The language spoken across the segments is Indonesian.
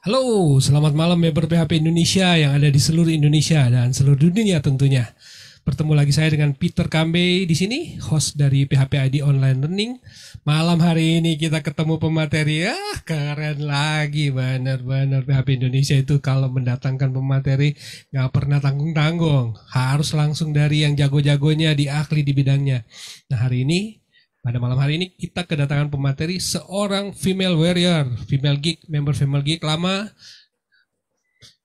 Halo, selamat malam member PHP Indonesia yang ada di seluruh Indonesia dan seluruh dunia tentunya. Bertemu lagi saya dengan Peter Kambe di sini, host dari PHP ID Online Learning. Malam hari ini kita ketemu pemateri, keren lagi, benar-benar PHP Indonesia itu kalau mendatangkan pemateri nggak pernah tanggung-tanggung, harus langsung dari yang jago-jagonya di ahli di bidangnya. Nah hari ini pada malam hari ini kita kedatangan pemateri seorang female warrior, female geek, member female geek lama.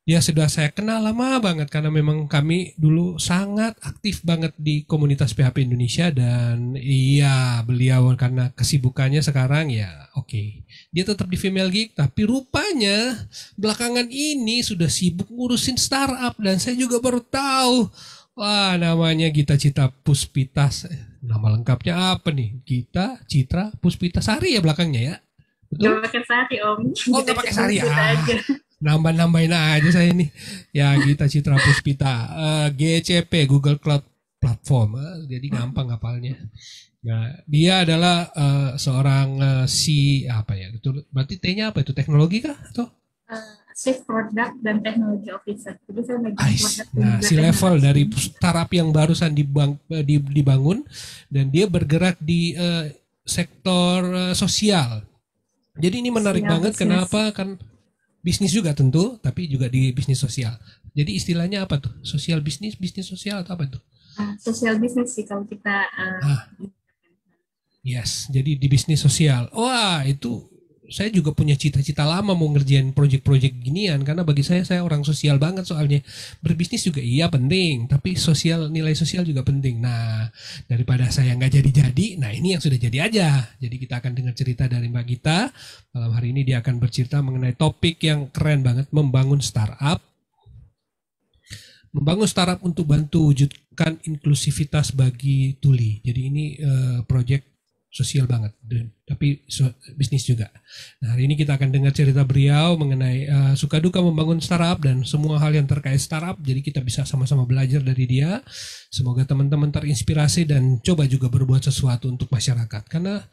Dia sudah saya kenal lama banget karena memang kami dulu sangat aktif banget di komunitas PHP Indonesia dan iya beliau karena kesibukannya sekarang ya oke. Dia tetap di female geek tapi rupanya belakangan ini sudah sibuk ngurusin startup dan saya juga baru tahu. Wah, namanya Gita Citra Puspitas. Nama lengkapnya apa nih? Gita Citra Puspitasari ya belakangnya ya? Gak Betul? pakai sari om, Oh, kita nggak pakai sari. sebut aja. Nambah-nambahin aja saya ini. Ya, Gita Citra Puspita. GCP, Google Cloud Platform. Jadi gampang ngapalnya. Nah, dia adalah seorang si apa ya? Itu berarti T-nya apa itu? Teknologi kah atau Chief Product dan Technology Officer. Jadi saya megang ICE? produk dan Nah, juga si level dari teknologi. startup yang barusan dibangun dan dia bergerak di sektor sosial. Jadi ini menarik Sosial banget. bisnis. Kenapa? Kan bisnis juga tentu, tapi juga di bisnis sosial. Jadi istilahnya apa tuh? Sosial bisnis, bisnis sosial atau apa tuh? Sosial bisnis sih kalau kita Ah, yes. Jadi di bisnis sosial. Wah, itu saya juga punya cita-cita lama mau ngerjain project-project ginian karena bagi saya orang sosial banget soalnya. Berbisnis juga iya penting, tapi sosial nilai sosial juga penting. Nah, daripada saya nggak jadi-jadi, nah ini yang sudah jadi aja. Jadi kita akan dengar cerita dari Mbak Gita. Malam hari ini dia akan bercerita mengenai topik yang keren banget, membangun startup untuk bantu wujudkan inklusivitas bagi tuli. Jadi ini project sosial banget, tapi bisnis juga. Nah hari ini kita akan dengar cerita beliau mengenai suka duka membangun startup dan semua hal yang terkait startup. Jadi kita bisa sama-sama belajar dari dia. Semoga teman-teman terinspirasi dan coba juga berbuat sesuatu untuk masyarakat. Karena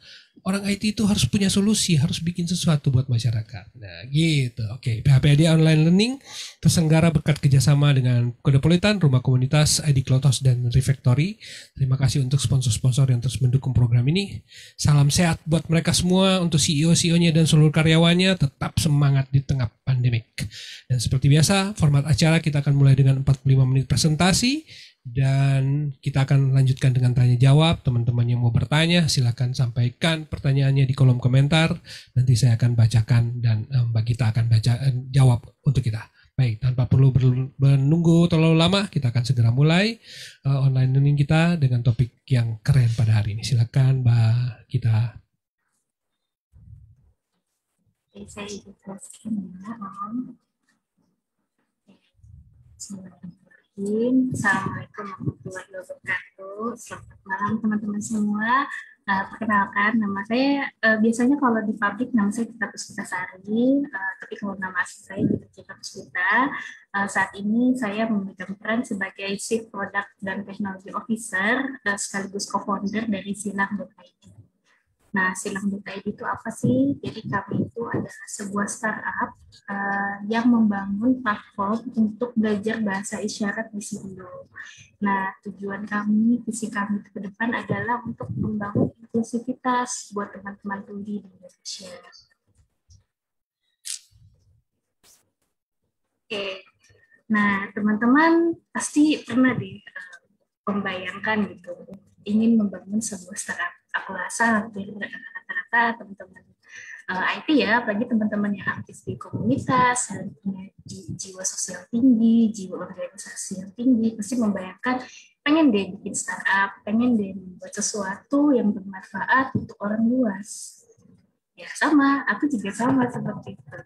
orang IT itu harus punya solusi, harus bikin sesuatu buat masyarakat. Nah gitu. Oke, PHPD Online Learning terselenggara berkat kerjasama dengan Kodepolitan, Rumah Komunitas, ID Klotos, dan Refactory. Terima kasih untuk sponsor-sponsor yang terus mendukung program ini. Salam sehat buat mereka semua, untuk CEO-CEO-nya dan seluruh karyawannya, tetap semangat di tengah pandemik. Dan seperti biasa, format acara kita akan mulai dengan 45 menit presentasi, dan kita akan lanjutkan dengan tanya jawab. Teman-teman yang mau bertanya silakan sampaikan pertanyaannya di kolom komentar, nanti saya akan bacakan dan Mbak Gita akan jawab untuk kita. Baik, tanpa perlu menunggu terlalu lama, kita akan segera mulai online learning kita dengan topik yang keren pada hari ini. Silakan Mbak Gita. Oke, saya jelaskan ya om. Bismillahirrahmanirrahim. Assalamualaikum warahmatullahi wabarakatuh. Selamat malam teman-teman semua. Perkenalkan, nama saya biasanya kalau di publik nama saya Gita Puspitasari, tapi kalau nama asli saya Gita Puspita. Saat ini saya memegang peran sebagai Chief Product dan Technology Officer sekaligus co-founder dari Silang.id. Nah, Silang.id itu apa sih? Jadi kami itu adalah sebuah startup yang membangun platform untuk belajar bahasa isyarat di Sindo. Nah, tujuan kami, visi kami ke depan adalah untuk membangun inklusivitas buat teman-teman tuli di Indonesia. Oke, nah teman-teman pasti pernah deh membayangkan gitu, ingin membangun sebuah startup. Aku rasa hampir rata-rata teman-teman IT ya, apalagi teman-teman yang aktif di komunitas, dan punya jiwa sosial tinggi, jiwa organisasi yang tinggi, pasti membayangkan pengen deh bikin startup, pengen deh membuat sesuatu yang bermanfaat untuk orang luas. Ya sama, aku juga sama seperti itu.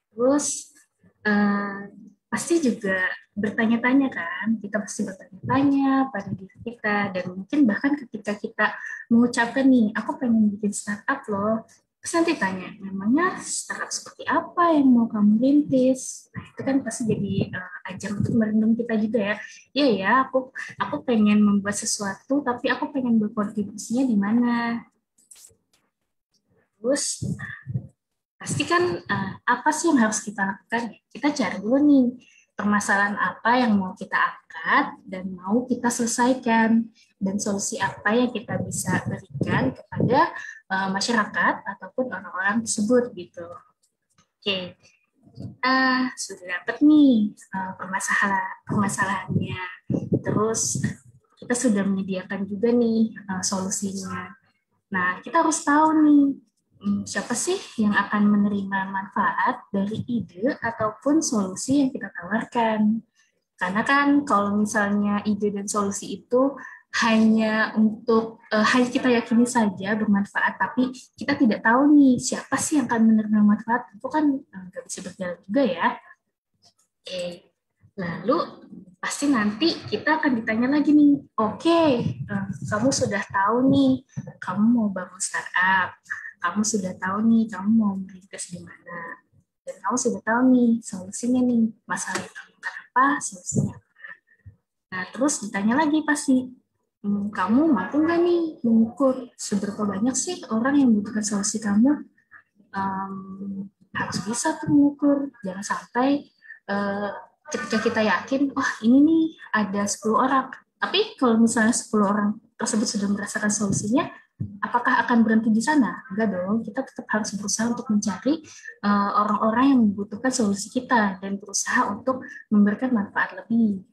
Terus eh, pasti juga bertanya-tanya kan, kita pasti bertanya-tanya pada diri kita, dan mungkin bahkan ketika kita mengucapkan nih, aku pengen bikin startup loh, terus nanti tanya, memangnya startup seperti apa yang mau kamu rintis? Nah itu kan pasti jadi ajang untuk merendung kita juga ya. Iya ya, aku pengen membuat sesuatu, tapi aku pengen berkontribusinya di mana? Terus pasti kan apa sih yang harus kita lakukan? Kita cari dulu nih, permasalahan apa yang mau kita angkat dan mau kita selesaikan, dan solusi apa yang kita bisa berikan kepada masyarakat ataupun orang-orang tersebut gitu. Oke, kita sudah dapat nih permasalahannya. Terus kita sudah menyediakan juga nih solusinya. Nah, kita harus tahu nih siapa sih yang akan menerima manfaat dari ide ataupun solusi yang kita tawarkan. Karena kan kalau misalnya ide dan solusi itu hanya kita yakini saja bermanfaat, tapi kita tidak tahu nih siapa sih yang akan menerima manfaat, itu kan nggak bisa berjalan juga ya. Oke, lalu pasti nanti kita akan ditanya lagi nih, oke, kamu sudah tahu nih, kamu mau bangun startup, kamu sudah tahu nih, kamu mau merintis di mana, dan kamu sudah tahu nih solusinya nih, masalah yang kamu apa, solusinya. Nah, terus ditanya lagi pasti, kamu mampu nggak nih mengukur seberapa banyak sih orang yang membutuhkan solusi kamu? Harus bisa tuh mengukur, jangan sampai ketika kita yakin, wah ini nih ada 10 orang, tapi kalau misalnya 10 orang tersebut sudah merasakan solusinya, apakah akan berhenti di sana? Enggak dong, kita tetap harus berusaha untuk mencari orang-orang yang membutuhkan solusi kita dan berusaha untuk memberikan manfaat lebih.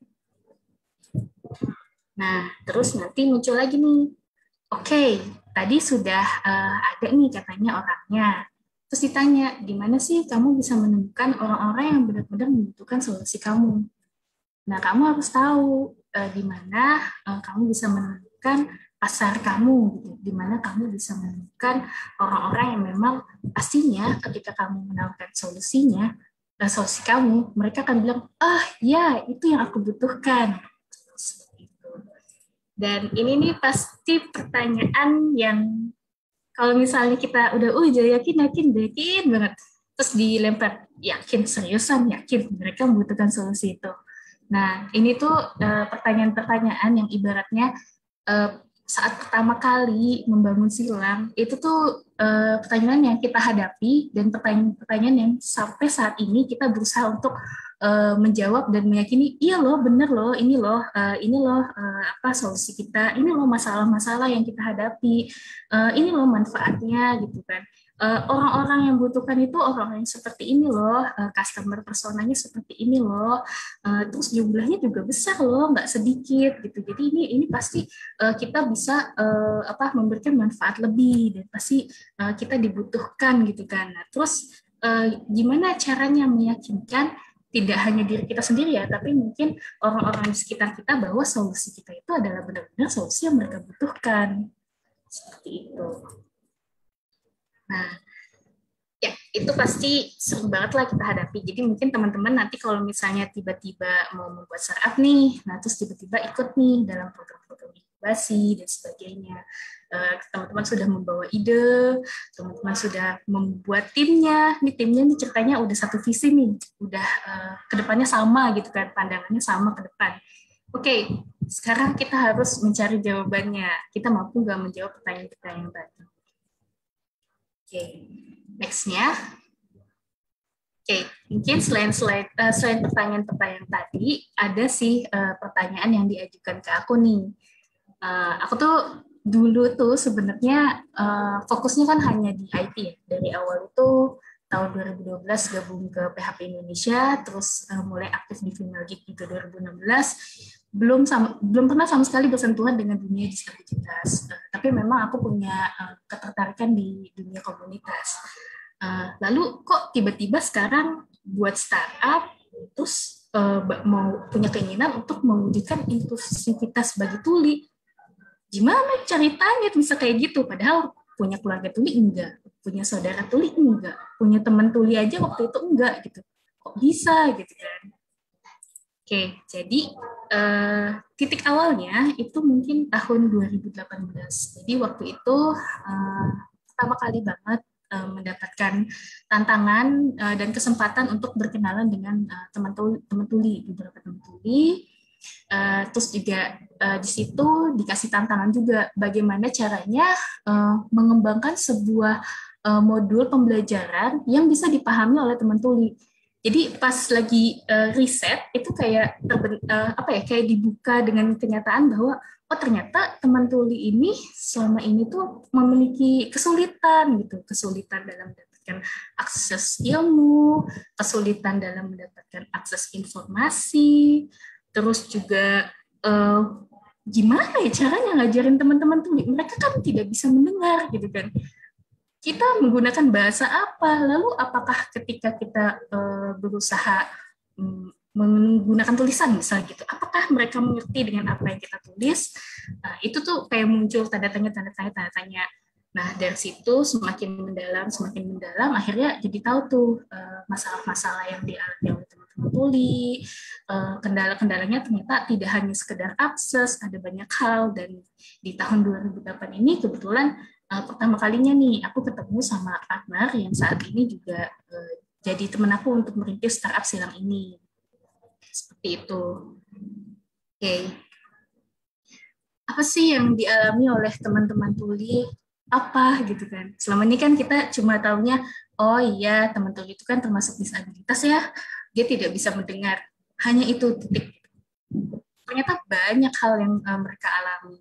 Nah, terus nanti muncul lagi nih, oke, tadi sudah ada nih katanya orangnya. Terus ditanya, gimana sih kamu bisa menemukan orang-orang yang benar-benar membutuhkan solusi kamu? Nah, kamu harus tahu di mana kamu bisa menemukan pasar kamu, gitu. Di mana kamu bisa menemukan orang-orang yang memang pastinya ketika kamu menawarkan solusinya, solusi kamu, mereka akan bilang, ya itu yang aku butuhkan. Dan ini nih pasti pertanyaan yang kalau misalnya kita udah yakin banget, terus dilempar, yakin, seriusan, yakin mereka membutuhkan solusi itu. Nah, ini tuh pertanyaan-pertanyaan yang ibaratnya saat pertama kali membangun silang, itu tuh pertanyaan yang kita hadapi dan pertanyaan-pertanyaan yang sampai saat ini kita berusaha untuk menjawab dan meyakini, iya loh, bener loh, ini loh apa solusi kita, ini loh masalah-masalah yang kita hadapi, ini loh manfaatnya gitu kan. Orang-orang yang butuhkan itu orang yang seperti ini loh, customer personanya seperti ini loh, terus jumlahnya juga besar loh, nggak sedikit gitu. Jadi ini pasti kita bisa memberikan manfaat lebih dan pasti kita dibutuhkan gitu kan. Nah, terus gimana caranya meyakinkan tidak hanya diri kita sendiri ya, tapi mungkin orang-orang di sekitar kita bahwa solusi kita itu adalah benar-benar solusi yang mereka butuhkan. Seperti itu. Nah, ya itu pasti sering banget lah kita hadapi. Jadi mungkin teman-teman nanti kalau misalnya tiba-tiba mau membuat startup nih, nah terus tiba-tiba ikut nih dalam program-program inkubasi dan sebagainya. Teman-teman sudah membawa ide, teman-teman sudah membuat timnya. Nih timnya nih ceritanya udah satu visi nih, udah kedepannya sama gitu kan, pandangannya sama ke depan. Oke, sekarang kita harus mencari jawabannya. Kita mampu nggak menjawab pertanyaan-pertanyaan tadi? Oke, next-nya. Oke, mungkin selain pertanyaan-pertanyaan tadi, ada sih pertanyaan yang diajukan ke aku nih. Aku tuh dulu tuh sebenarnya fokusnya kan hanya di IT ya. Dari awal itu tahun 2012 gabung ke PHP Indonesia, terus mulai aktif di Female Geek juga 2016. Belum pernah sama sekali bersentuhan dengan dunia disabilitas. Tapi memang aku punya ketertarikan di dunia komunitas. Lalu kok tiba-tiba sekarang buat startup, terus mau punya keinginan untuk mewujudkan inklusivitas bagi tuli. Gimana ceritanya bisa kayak gitu? Padahal punya keluarga tuli enggak, punya saudara tuli enggak, punya teman tuli aja waktu itu enggak gitu. Kok bisa gitu kan? Oke, jadi titik awalnya itu mungkin tahun 2018. Jadi waktu itu pertama kali banget mendapatkan tantangan dan kesempatan untuk berkenalan dengan teman tuli, beberapa teman tuli. Terus juga di situ dikasih tantangan juga bagaimana caranya mengembangkan sebuah modul pembelajaran yang bisa dipahami oleh teman tuli. Jadi pas lagi riset itu kayak kayak dibuka dengan kenyataan bahwa oh ternyata teman tuli ini selama ini tuh memiliki kesulitan gitu, kesulitan dalam mendapatkan akses ilmu, kesulitan dalam mendapatkan akses informasi, terus juga gimana ya caranya ngajarin teman-teman tuli? Mereka kan tidak bisa mendengar gitu kan. Kita menggunakan bahasa apa? Lalu apakah ketika kita berusaha menggunakan tulisan misalnya gitu, apakah mereka mengerti dengan apa yang kita tulis? Nah, itu tuh kayak muncul tanda tanya. Nah, dari situ semakin mendalam, akhirnya jadi tahu tuh masalah-masalah yang dialami oleh teman-teman tuli, kendala-kendalanya ternyata tidak hanya sekedar akses, ada banyak hal, dan di tahun 2008 ini kebetulan pertama kalinya nih aku ketemu sama partner yang saat ini juga jadi teman aku untuk merintis startup silang ini. Seperti itu. Oke. Apa sih yang dialami oleh teman-teman tuli? Apa gitu kan? Selama ini kan kita cuma taunya, oh iya teman tuli itu kan termasuk disabilitas ya, dia tidak bisa mendengar. Hanya itu titik. Ternyata banyak hal yang mereka alami.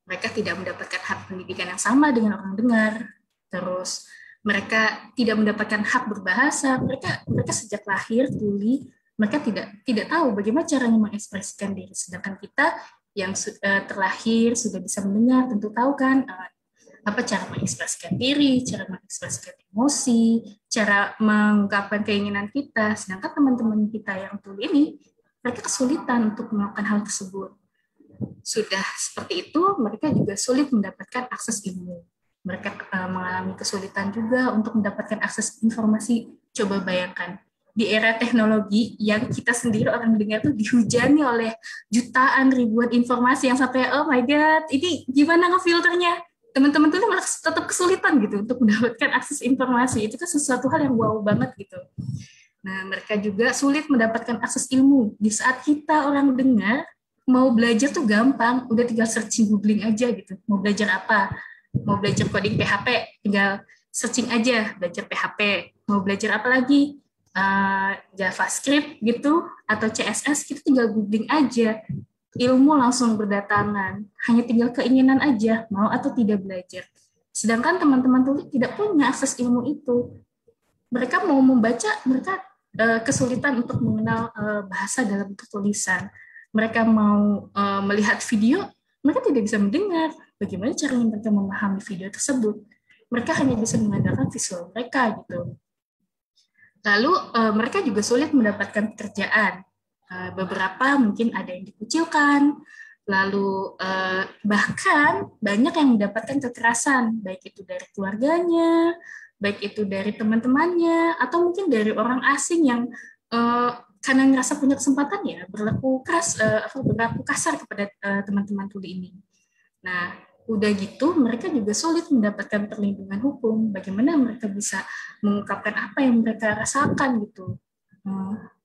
Mereka tidak mendapatkan hak pendidikan yang sama dengan orang dengar. Terus mereka tidak mendapatkan hak berbahasa. Mereka sejak lahir tuli, mereka tidak tahu bagaimana caranya mengekspresikan diri. Sedangkan kita yang terlahir sudah bisa mendengar, tentu tahu kan apa cara mengekspresikan diri, cara mengekspresikan emosi, cara mengungkapkan keinginan kita. Sedangkan teman-teman kita yang tuli ini, mereka kesulitan untuk melakukan hal tersebut. Sudah seperti itu, mereka juga sulit mendapatkan akses ilmu. Mereka mengalami kesulitan juga untuk mendapatkan akses informasi. Coba bayangkan, di era teknologi yang kita sendiri orang dengar tuh dihujani oleh jutaan ribuan informasi yang sampai oh my god, ini gimana ngefilternya? Teman-teman tuh malah tetap kesulitan gitu untuk mendapatkan akses informasi. Itu kan sesuatu hal yang wow banget gitu. Nah, mereka juga sulit mendapatkan akses ilmu. Di saat kita orang dengar mau belajar tuh gampang, udah tinggal searching, googling aja gitu. Mau belajar apa? Mau belajar coding PHP, tinggal searching aja, belajar PHP. Mau belajar apa lagi? JavaScript gitu, atau CSS, kita tinggal googling aja. Ilmu langsung berdatangan, hanya tinggal keinginan aja, mau atau tidak belajar. Sedangkan teman-teman tuli tidak punya akses ilmu itu. Mereka mau membaca, mereka kesulitan untuk mengenal bahasa dalam bentuk tulisan. Mereka mau melihat video, mereka tidak bisa mendengar. Bagaimana caranya mereka memahami video tersebut? Mereka hanya bisa mengandalkan visual mereka gitu. Lalu mereka juga sulit mendapatkan pekerjaan. Beberapa mungkin ada yang dikucilkan, lalu bahkan banyak yang mendapatkan kekerasan, baik itu dari keluarganya, baik itu dari teman-temannya, atau mungkin dari orang asing yang karena ngerasa punya kesempatan ya berlaku kasar kepada teman-teman tuli ini. Nah, udah gitu mereka juga sulit mendapatkan perlindungan hukum. Bagaimana mereka bisa mengungkapkan apa yang mereka rasakan gitu?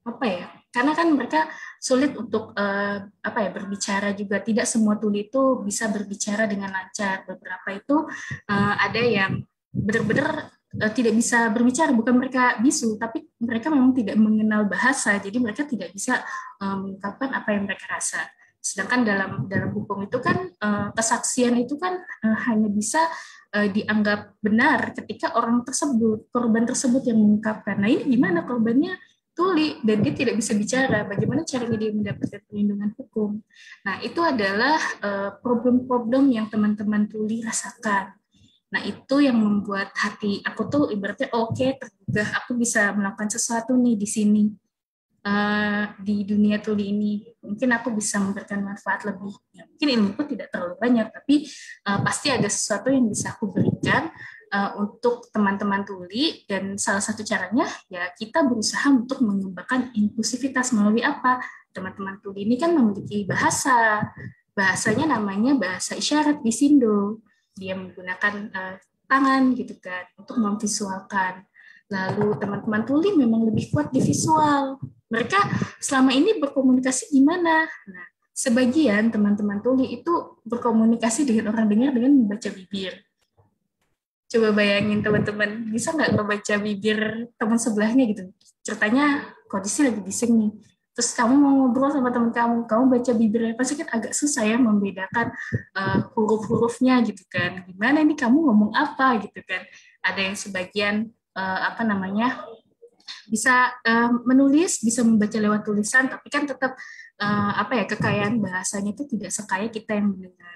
Apa ya? Karena kan mereka sulit untuk berbicara juga. Tidak semua tuli itu bisa berbicara dengan lancar. Beberapa itu ada yang benar-benar tidak bisa berbicara, bukan mereka bisu, tapi mereka memang tidak mengenal bahasa, jadi mereka tidak bisa mengungkapkan apa yang mereka rasa. Sedangkan dalam hukum itu kan kesaksian itu kan hanya bisa dianggap benar ketika korban tersebut yang mengungkapkan. Nah ini gimana korbannya tuli dan dia tidak bisa bicara, bagaimana caranya dia mendapatkan perlindungan hukum? Nah itu adalah problem-problem yang teman-teman tuli rasakan. Nah, itu yang membuat hati aku tuh ibaratnya oke, tergugah, aku bisa melakukan sesuatu nih di sini. Di dunia tuli ini. Mungkin aku bisa memberikan manfaat lebih. Ya, mungkin ilmuku tidak terlalu banyak, tapi pasti ada sesuatu yang bisa aku berikan untuk teman-teman tuli, dan salah satu caranya ya kita berusaha untuk mengembangkan inklusivitas melalui apa? Teman-teman tuli ini kan memiliki bahasa. Bahasanya namanya bahasa isyarat Bisindo. Dia menggunakan tangan gitu kan untuk memvisualkan. Lalu teman-teman tuli memang lebih kuat di visual. Mereka selama ini berkomunikasi gimana? Nah, sebagian teman-teman tuli itu berkomunikasi dengan orang dengar dengan membaca bibir. Coba bayangin teman-teman, bisa nggak ngebaca bibir teman sebelahnya gitu? Ceritanya kondisi lagi bising nih. Terus kamu mau ngobrol sama teman kamu baca bibirnya, pasti kan agak susah ya membedakan huruf-hurufnya gitu kan. Gimana ini kamu ngomong apa gitu kan? Ada yang sebagian apa namanya bisa menulis, bisa membaca lewat tulisan, tapi kan tetap apa ya kekayaan bahasanya itu tidak sekaya kita yang mendengar.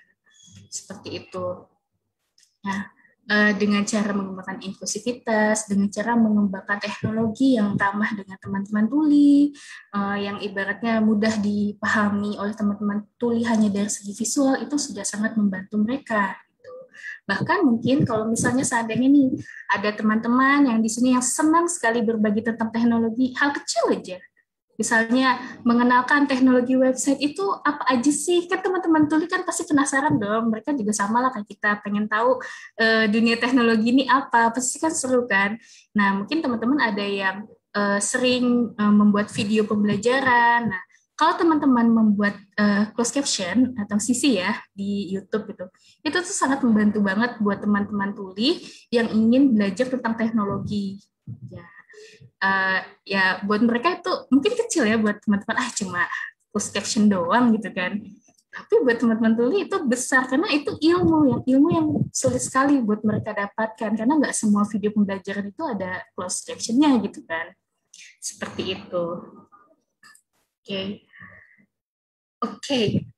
Seperti itu. Nah, dengan cara mengembangkan inklusivitas, dengan cara mengembangkan teknologi yang ramah dengan teman-teman tuli, yang ibaratnya mudah dipahami oleh teman-teman tuli hanya dari segi visual, itu sudah sangat membantu mereka. Gitu. Bahkan mungkin kalau misalnya seandainya nih ada teman-teman yang di sini yang senang sekali berbagi tentang teknologi, hal kecil aja, misalnya mengenalkan teknologi website itu apa aja sih, kan teman-teman tuli kan pasti penasaran dong, mereka juga sama lah kayak kita pengen tahu dunia teknologi ini apa, pasti kan seru kan. Nah mungkin teman-teman ada yang sering membuat video pembelajaran. Nah kalau teman-teman membuat closed caption atau CC ya di YouTube gitu, itu tuh sangat membantu banget buat teman-teman tuli yang ingin belajar tentang teknologi ya. Ya buat mereka itu mungkin kecil ya, buat teman-teman cuma closed caption doang gitu kan, tapi buat teman-teman tuli itu besar karena itu ilmu yang sulit sekali buat mereka dapatkan karena nggak semua video pembelajaran itu ada closed captionnya gitu kan, seperti itu. Oke.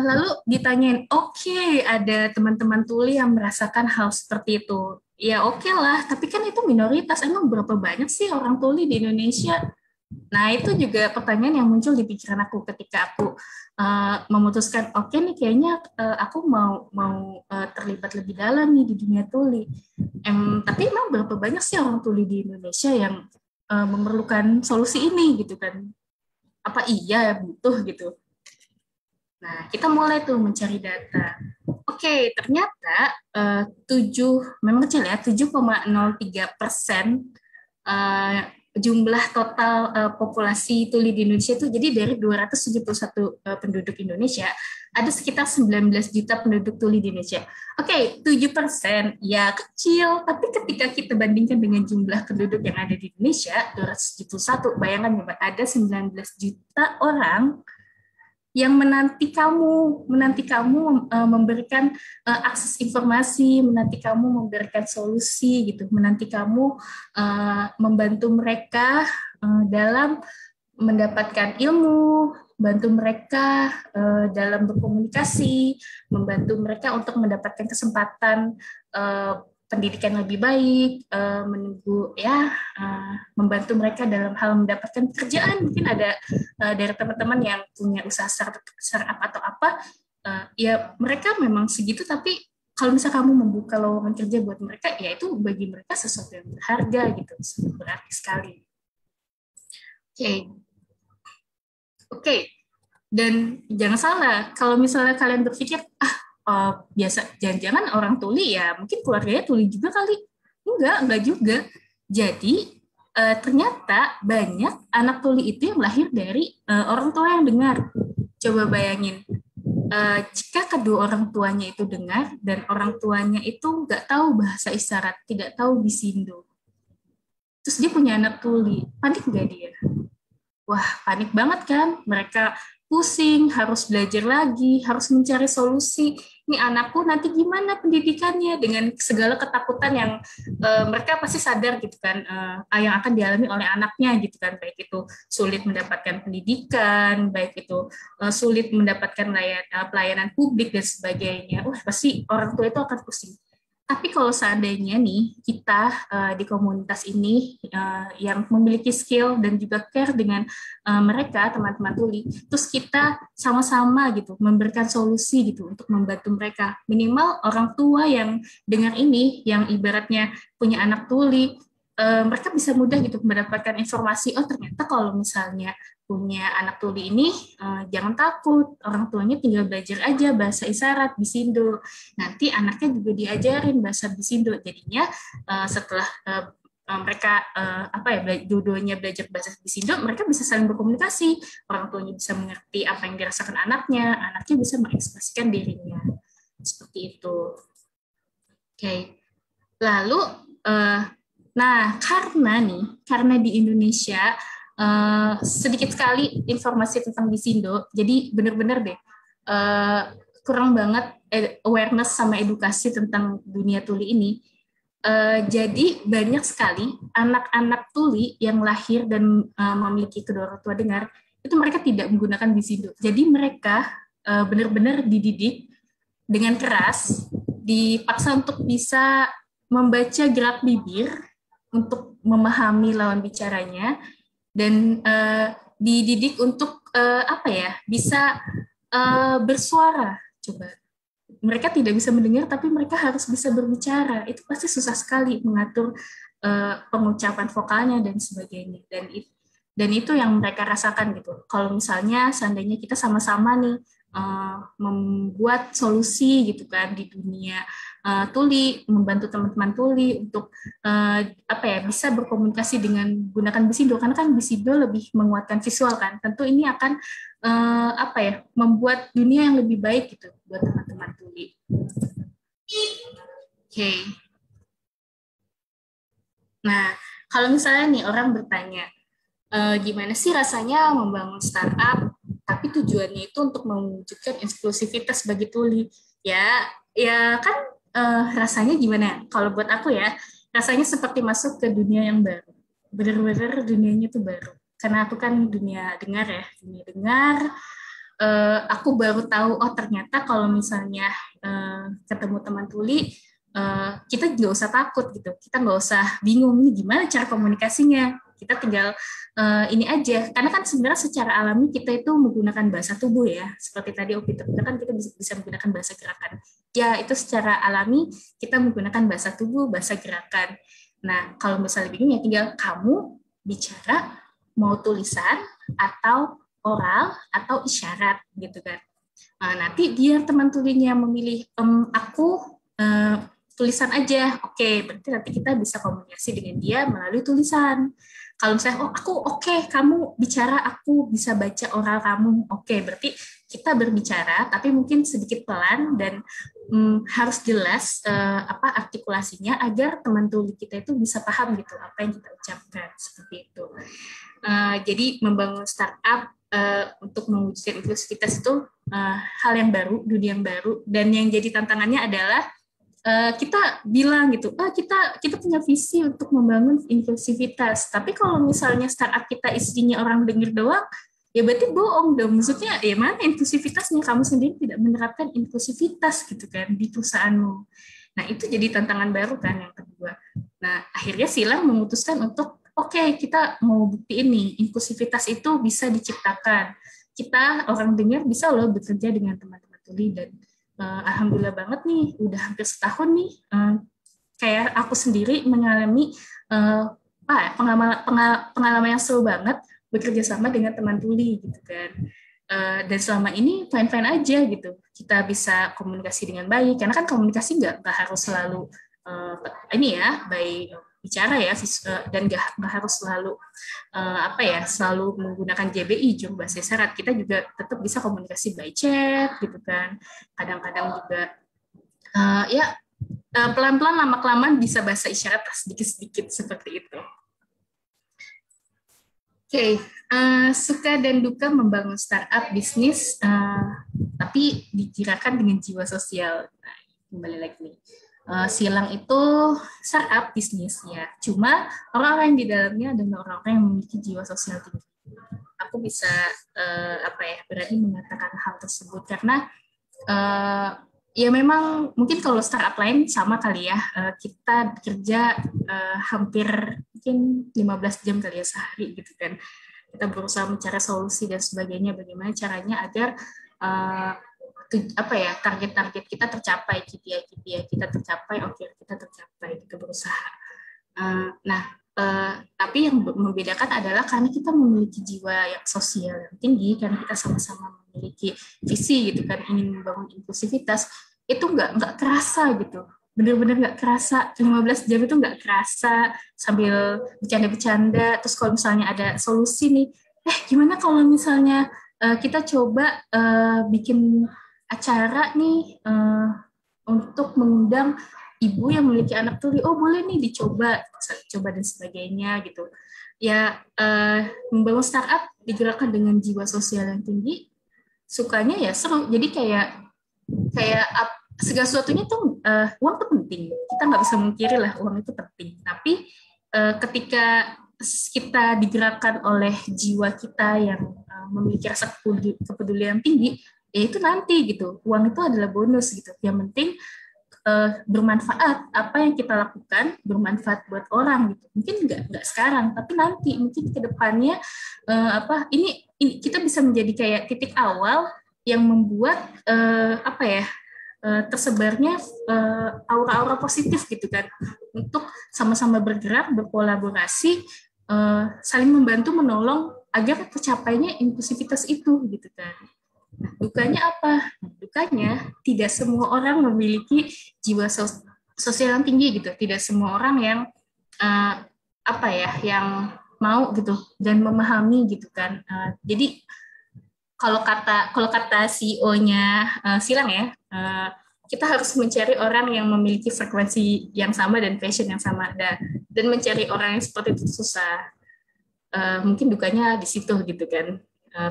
Lalu ditanyain, ada teman-teman tuli yang merasakan hal seperti itu. Ya lah, tapi kan itu minoritas. Emang berapa banyak sih orang tuli di Indonesia? Nah, itu juga pertanyaan yang muncul di pikiran aku ketika aku memutuskan, nih kayaknya aku mau mau terlibat lebih dalam nih di dunia tuli. Tapi emang berapa banyak sih orang tuli di Indonesia yang memerlukan solusi ini gitu kan? Apa iya butuh gitu? Nah, kita mulai tuh mencari data. Ternyata 7, memang kecil ya, 7,03% jumlah total populasi tuli di Indonesia itu, jadi dari 271 penduduk Indonesia, ada sekitar 19 juta penduduk tuli di Indonesia. 7%, ya kecil, tapi ketika kita bandingkan dengan jumlah penduduk yang ada di Indonesia, 271, bayangkan ada 19 juta orang yang menanti kamu memberikan akses informasi, menanti kamu memberikan solusi gitu, menanti kamu membantu mereka dalam mendapatkan ilmu, bantu mereka dalam berkomunikasi, membantu mereka untuk mendapatkan kesempatan pendidikan lebih baik, menunggu membantu mereka dalam hal mendapatkan pekerjaan. Mungkin ada dari teman-teman yang punya usaha startup atau apa, ya mereka memang segitu, tapi kalau misalnya kamu membuka lowongan kerja buat mereka, ya itu bagi mereka sesuatu yang berharga gitu, sangat berarti sekali. Oke. Dan jangan salah, kalau misalnya kalian berpikir, biasa, jangan-jangan orang tuli ya, mungkin keluarganya tuli juga kali. Enggak juga. Jadi, ternyata banyak anak tuli itu yang lahir dari orang tua yang dengar. Coba bayangin, jika kedua orang tuanya itu dengar, dan orang tuanya itu nggak tahu bahasa isyarat, tidak tahu bisindo, terus dia punya anak tuli, panik nggak dia? Wah, panik banget kan? Mereka pusing, harus belajar lagi, harus mencari solusi. Ini anakku nanti gimana pendidikannya, dengan segala ketakutan yang mereka pasti sadar gitu kan, yang akan dialami oleh anaknya gitu kan, baik itu sulit mendapatkan pendidikan, baik itu sulit mendapatkan pelayanan publik dan sebagainya. Wah, pasti orang tua itu akan pusing. Tapi kalau seandainya nih kita di komunitas ini yang memiliki skill dan juga care dengan mereka, teman-teman tuli, terus kita sama-sama gitu memberikan solusi gitu untuk membantu mereka. Minimal orang tua yang dengar ini, yang ibaratnya punya anak tuli, mereka bisa mudah gitu mendapatkan informasi, ternyata kalau misalnya punya anak tuli ini, jangan takut, orang tuanya tinggal belajar aja bahasa isyarat, bisindo. Nanti anaknya juga diajarin bahasa bisindo. Jadinya setelah mereka dua-duanya belajar bahasa bisindo, mereka bisa saling berkomunikasi. Orang tuanya bisa mengerti apa yang dirasakan anaknya bisa mengekspresikan dirinya. Seperti itu. Oke. Lalu, nah karena di Indonesia sedikit sekali informasi tentang Bisindo, jadi benar-benar deh eh, kurang banget awareness sama edukasi tentang dunia tuli ini. Jadi banyak sekali anak-anak tuli yang lahir dan memiliki kedua orang tua dengar itu mereka tidak menggunakan Bisindo. Jadi mereka benar-benar dididik dengan keras, dipaksa untuk bisa membaca gerak bibir untuk memahami lawan bicaranya dan dididik untuk apa ya bisa bersuara. Coba mereka tidak bisa mendengar tapi mereka harus bisa berbicara. Itu pasti susah sekali mengatur pengucapan vokalnya dan sebagainya. Dan itu yang mereka rasakan gitu. Kalau misalnya seandainya kita sama-sama nih membuat solusi gitu kan di dunia tuli, membantu teman-teman tuli untuk apa ya bisa berkomunikasi dengan menggunakan Bisido karena kan Bisido lebih menguatkan visual kan. Tentu ini akan apa ya membuat dunia yang lebih baik gitu buat teman-teman tuli. Oke. Nah, kalau misalnya nih orang bertanya, gimana sih rasanya membangun startup, tapi tujuannya itu untuk mewujudkan inklusivitas bagi tuli. Ya, ya kan rasanya gimana? Kalau buat aku ya, rasanya seperti masuk ke dunia yang baru. Benar-benar dunianya tuh baru. Karena aku kan dunia dengar ya, dunia dengar. Aku baru tahu, oh ternyata kalau misalnya ketemu teman tuli, kita nggak usah takut gitu, kita nggak usah bingung nih gimana cara komunikasinya, kita tinggal ini aja, karena kan sebenarnya secara alami kita itu menggunakan bahasa tubuh ya, seperti tadi Opi kan kita bisa menggunakan bahasa gerakan, ya itu secara alami kita menggunakan bahasa tubuh, bahasa gerakan. Nah kalau misalnya bingung ya tinggal kamu bicara mau tulisan atau oral atau isyarat gitu kan. Nanti biar teman tulinya memilih aku tulisan aja. Oke, berarti nanti kita bisa komunikasi dengan dia melalui tulisan. Kalau misalnya, oh aku oke, kamu bicara, aku bisa baca oral kamu. Oke, berarti kita berbicara, tapi mungkin sedikit pelan dan harus jelas apa artikulasinya agar teman tuli kita itu bisa paham gitu apa yang kita ucapkan seperti itu. Jadi membangun startup untuk mewujudkan inklusivitas itu hal yang baru, dunia yang baru, dan yang jadi tantangannya adalah kita bilang gitu, kita punya visi untuk membangun inklusivitas. Tapi kalau misalnya startup kita isinya orang dengar doang, ya berarti bohong dong. Maksudnya, ya mana inklusivitasnya? Kamu sendiri tidak menerapkan inklusivitas gitu kan di perusahaanmu. Nah itu jadi tantangan baru kan yang kedua. Nah akhirnya Silang memutuskan untuk oke, kita mau bukti ini inklusivitas itu bisa diciptakan. Kita orang dengar bisa loh bekerja dengan teman-teman tuli dan alhamdulillah banget nih, udah hampir setahun nih, kayak aku sendiri mengalami pengalaman yang seru banget bekerja sama dengan teman tuli gitu kan. Dan selama ini fine-fine aja gitu. Kita bisa komunikasi dengan baik, karena kan komunikasi nggak harus selalu ini ya, baik bicara ya, dan nggak harus selalu apa ya selalu menggunakan JBI jumlah bahasa isyarat. Kita juga tetap bisa komunikasi by chat gitu kan, kadang-kadang juga ya pelan-pelan lama-kelamaan bisa bahasa isyarat sedikit-sedikit seperti itu. Oke, suka dan duka membangun startup bisnis tapi dikirakan dengan jiwa sosial. Nah, kembali lagi nih. Silang itu startup bisnis ya. Cuma orang-orang yang di dalamnya adalah orang-orang yang memiliki jiwa sosial tinggi. Aku bisa apa ya berani mengatakan hal tersebut karena ya memang mungkin kalau startup lain sama kali ya, kita bekerja hampir mungkin 15 jam kali ya sehari gitu kan. Kita berusaha mencari solusi dan sebagainya, bagaimana caranya agar apa ya target-target kita tercapai, KPI kita tercapai, OKR kita tercapai, kita berusaha. Nah, tapi yang membedakan adalah karena kita memiliki jiwa yang sosial yang tinggi, karena kita sama-sama memiliki visi gitu kan, ingin membangun inklusivitas, itu nggak kerasa gitu, bener-bener nggak kerasa, 15 jam itu nggak kerasa, sambil bercanda-bercanda, terus kalau misalnya ada solusi nih, gimana kalau misalnya kita coba bikin acara nih untuk mengundang ibu yang memiliki anak tuli, oh boleh nih dicoba, coba dan sebagainya gitu. Ya membangun startup digerakkan dengan jiwa sosial yang tinggi, sukanya ya seru. Jadi kayak kayak segala sesuatunya tuh uang tuh penting. Kita nggak bisa mengkiri lah uang itu penting. Tapi ketika kita digerakkan oleh jiwa kita yang memiliki rasa kepedulian tinggi, ya itu nanti gitu. Uang itu adalah bonus gitu. Yang penting bermanfaat, apa yang kita lakukan bermanfaat buat orang gitu. Mungkin nggak sekarang, tapi nanti mungkin ke depannya ini kita bisa menjadi kayak titik awal yang membuat apa ya tersebarnya aura-aura positif gitu kan, untuk sama-sama bergerak, berkolaborasi, saling membantu, menolong agar tercapainya inklusivitas itu gitu kan. Nah, dukanya apa? Dukanya tidak semua orang memiliki jiwa sosial yang tinggi gitu. Tidak semua orang yang apa ya, yang mau gitu dan memahami gitu kan. Jadi kalau kata CEO-nya Silang ya, kita harus mencari orang yang memiliki frekuensi yang sama dan passion yang sama, dan mencari orang yang seperti itu susah. Mungkin dukanya di situ gitu kan.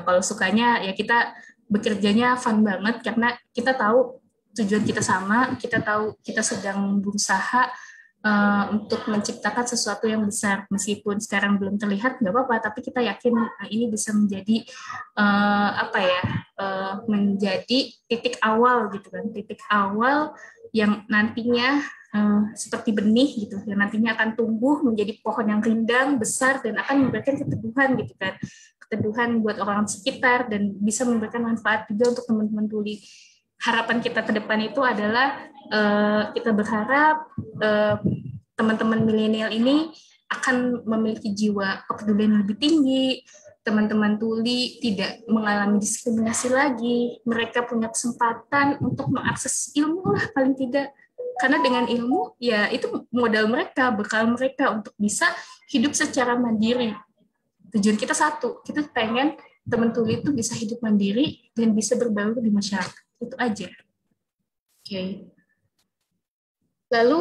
Kalau sukanya ya kita bekerjanya fun banget karena kita tahu tujuan kita sama, kita tahu kita sedang berusaha untuk menciptakan sesuatu yang besar, meskipun sekarang belum terlihat nggak apa-apa, tapi kita yakin ini bisa menjadi apa ya, menjadi titik awal gitu kan, titik awal yang nantinya seperti benih gitu, yang nantinya akan tumbuh menjadi pohon yang rindang besar dan akan memberikan keteduhan gitu kan, keteduhan buat orang sekitar dan bisa memberikan manfaat juga untuk teman-teman tuli. Harapan kita ke depan itu adalah kita berharap teman-teman milenial ini akan memiliki jiwa kepedulian yang lebih tinggi, teman-teman tuli tidak mengalami diskriminasi lagi, mereka punya kesempatan untuk mengakses ilmu lah paling tidak, karena dengan ilmu ya itu modal mereka, bekal mereka untuk bisa hidup secara mandiri. Tujuan kita satu, kita pengen teman tuli itu bisa hidup mandiri dan bisa berbaur di masyarakat, itu aja. Oke. Lalu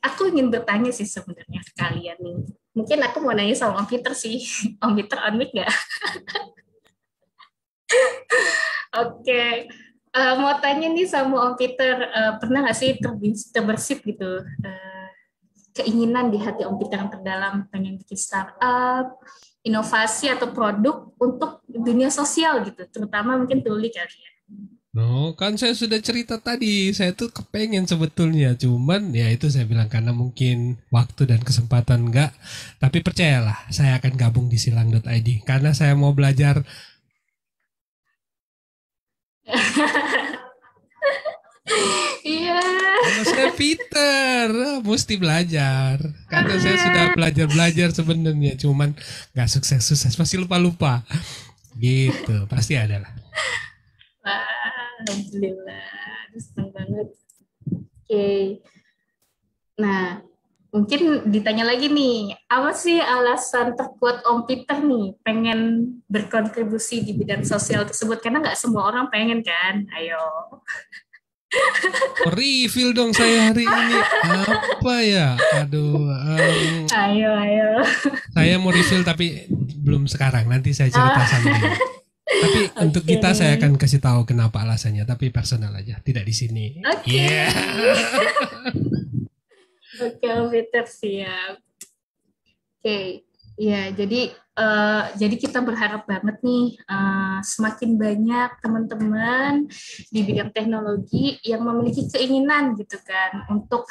aku ingin bertanya sih sebenarnya ke kalian nih. Mungkin aku mau nanya sama Om Peter sih. Om Peter on mic nggak? Oke. Mau tanya nih sama Om Peter, pernah nggak sih terbersit gitu keinginan di hati Om Peter yang terdalam pengen bikin startup, inovasi atau produk untuk dunia sosial gitu, terutama mungkin tuli kali ya? No, kan saya sudah cerita tadi, saya tuh kepengen sebetulnya, cuman ya itu saya bilang karena mungkin waktu dan kesempatan enggak, tapi percayalah saya akan gabung di silang.id karena saya mau belajar. Iya. Nama saya Peter, mesti belajar karena saya sudah belajar sebenarnya, cuman nggak sukses, masih lupa gitu, pasti ada lah. Alhamdulillah, senang banget. Oke. Nah, mungkin ditanya lagi nih, apa sih alasan terkuat Om Peter nih pengen berkontribusi di bidang sosial tersebut? Karena nggak semua orang pengen kan? Ayo. Reveal dong saya hari ini apa ya? Aduh, Ayo. saya mau reveal tapi belum sekarang. Nanti saya cerita sambil. Tapi untuk kita saya akan kasih tahu kenapa alasannya. Tapi personal aja, tidak di sini. Oke. Yeah. Oke, Om Peter siap. Oke. Ya, jadi kita berharap banget nih semakin banyak teman-teman di bidang teknologi yang memiliki keinginan gitu kan untuk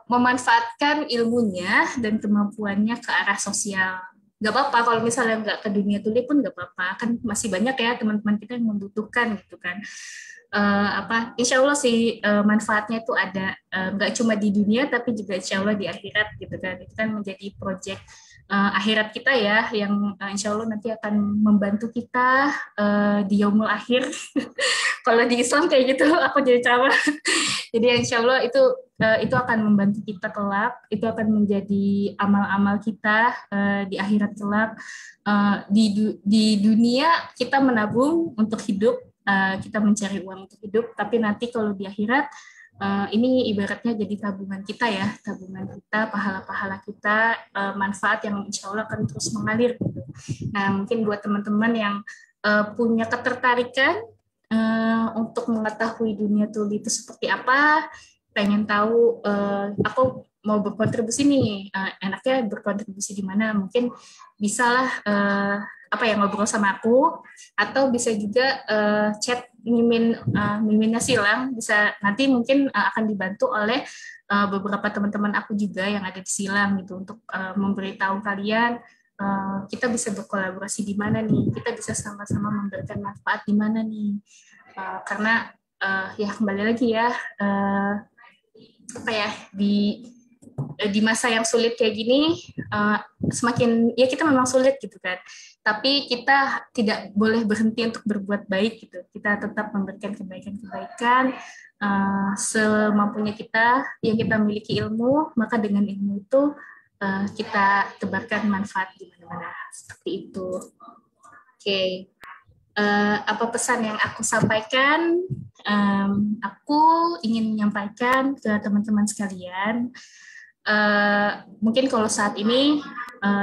memanfaatkan ilmunya dan kemampuannya ke arah sosial. Gak apa-apa kalau misalnya nggak ke dunia tuli pun gak apa-apa, kan masih banyak ya teman-teman kita yang membutuhkan gitu kan. Insya Allah sih manfaatnya itu ada, nggak cuma di dunia tapi juga insya Allah di akhirat gitu kan. Itu kan menjadi proyek akhirat kita ya, yang insya Allah nanti akan membantu kita di yaumul akhir. Kalau di Islam kayak gitu aku jadi ceramah. Jadi insya Allah itu akan membantu kita kelak, itu akan menjadi amal-amal kita di akhirat kelak. Di dunia kita menabung untuk hidup, kita mencari uang untuk hidup, tapi nanti kalau di akhirat Ini ibaratnya jadi tabungan kita ya, tabungan kita, pahala-pahala kita, manfaat yang insya Allah akan terus mengalir gitu. Nah, mungkin buat teman-teman yang punya ketertarikan untuk mengetahui dunia tuli itu seperti apa, pengen tahu aku mau berkontribusi nih, enaknya berkontribusi di mana? Mungkin bisalah apa ya, ngobrol sama aku, atau bisa juga chat Miminnya Silang, bisa nanti mungkin akan dibantu oleh beberapa teman-teman aku juga yang ada di Silang gitu, untuk memberitahu kalian kita bisa berkolaborasi di mana nih, kita bisa sama-sama memberikan manfaat di mana nih. Karena ya kembali lagi ya, apa ya, di masa yang sulit kayak gini, semakin ya kita memang sulit gitu kan, tapi kita tidak boleh berhenti untuk berbuat baik gitu. Kita tetap memberikan kebaikan-kebaikan semampunya kita. Yang kita miliki ilmu, maka dengan ilmu itu kita tebarkan manfaat di mana-mana, seperti itu. Oke. Apa pesan yang aku sampaikan? Aku ingin menyampaikan ke teman-teman sekalian, mungkin kalau saat ini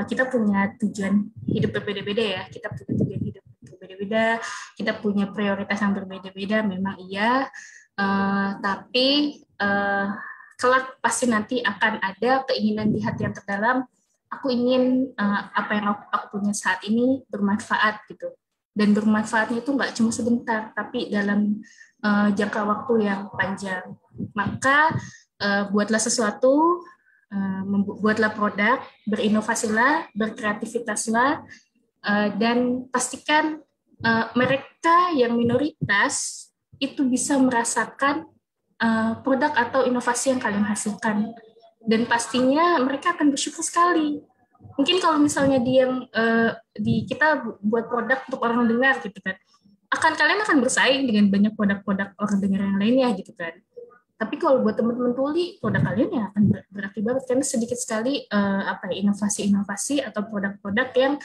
kita punya tujuan hidup berbeda-beda ya, kita punya tujuan hidup berbeda-beda, kita punya prioritas yang berbeda-beda, memang iya, tapi kelak pasti nanti akan ada keinginan di hati yang terdalam, aku ingin apa yang aku punya saat ini bermanfaat gitu. Dan bermanfaatnya itu nggak cuma sebentar, tapi dalam jangka waktu yang panjang. Maka buatlah sesuatu, buatlah produk, berinovasilah, berkreativitaslah, dan pastikan mereka yang minoritas itu bisa merasakan produk atau inovasi yang kalian hasilkan. Dan pastinya mereka akan bersyukur sekali. Mungkin kalau misalnya kita buat produk untuk orang dengar gitu kan, kalian akan bersaing dengan banyak produk-produk orang dengar yang lainnya gitu kan. Tapi kalau buat teman-teman tuli, produk kalian ya akan berarti banget, karena sedikit sekali inovasi-inovasi atau produk-produk yang